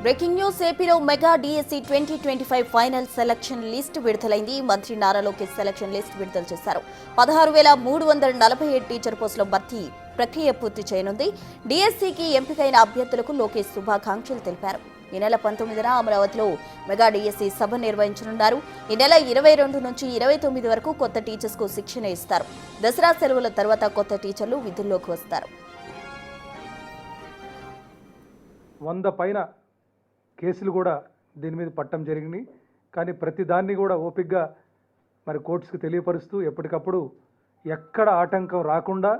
Breaking news ఏపీలో mega DSC 2025 final selection list విడుదలైంది. మంత్రి నారా లోకేష్ సెలక్షన్ లిస్ట్ విడుదల చేశారు. 16,347 టీచర్ పోస్టుల భర్తీ ప్రక్రియ పూర్తి చేయనుంది. డిఎస్సికి ఎంపికైన అభ్యర్థులకు లోకేష్ శుభాకాంక్షలు తెలిపారు. ఈ నెల 19న అమరావతిలో మెగా డిఎస్సి సభ నిర్వహించనున్నారు. ఈ నెల 22 నుంచి 29 వరకు కొత్త టీచర్స్ కు శిక్షణ ఇస్తారు. దసరా సెలవుల తర్వాత కొత్త టీచర్లు విధుల్లోకి వస్తారు. 100 పైన కేసులు కూడా దీని మీద పట్టడం జరిగింది. కానీ ప్రతి దాన్ని కూడా ఓపికగా మరి కోర్ట్స్కి తెలియపరుస్తూ ఎప్పటికప్పుడు ఎక్కడ ఆటంకం రాకుండా,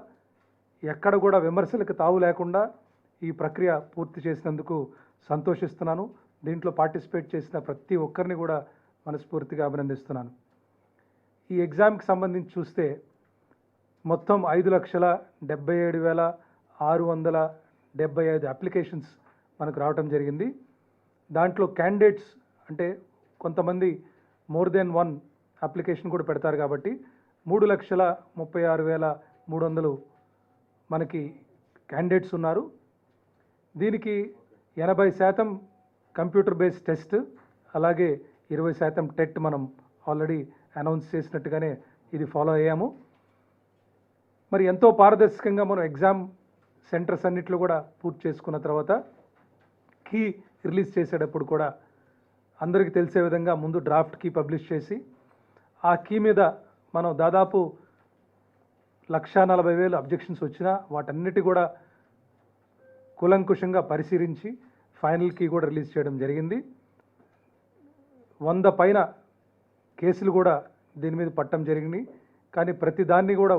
ఎక్కడ కూడా విమర్శలకు తావు లేకుండా ఈ ప్రక్రియ పూర్తి చేసినందుకు సంతోషిస్తున్నాను. దీంట్లో పార్టిసిపేట్ చేసిన ప్రతి ఒక్కరిని కూడా మనస్ఫూర్తిగా అభినందిస్తున్నాను. ఈ ఎగ్జామ్కి సంబంధించి చూస్తే మొత్తం 5,77,675 అప్లికేషన్స్ మనకు రావటం జరిగింది. దాంట్లో క్యాండిడేట్స్ అంటే కొంతమంది మోర్ దెన్ 1 అప్లికేషన్ కూడా పెడతారు కాబట్టి 3,36,300 మనకి క్యాండిడేట్స్ ఉన్నారు. దీనికి 80% కంప్యూటర్ బేస్డ్ టెస్ట్, అలాగే 20% టెట్ మనం ఆల్రెడీ అనౌన్స్ చేసినట్టుగానే ఇది ఫాలో అయ్యాము. మరి ఎంతో పారదర్శకంగా మనం ఎగ్జామ్ సెంటర్స్ అన్నిట్లో కూడా పూర్తి చేసుకున్న తర్వాత కీ రిలీజ్ చేసేటప్పుడు కూడా అందరికీ తెలిసే విధంగా ముందు డ్రాఫ్ట్ కీ పబ్లిష్ చేసి ఆ కీ మీద మనం దాదాపు 1,40,000 అబ్జెక్షన్స్ వచ్చినా వాటన్నిటి కూడా కూలంకుషంగా పరిశీలించి ఫైనల్ కీ కూడా రిలీజ్ చేయడం జరిగింది. 100 పైన కేసులు కూడా దీని మీద పట్టడం జరిగింది. కానీ ప్రతి దాన్ని కూడా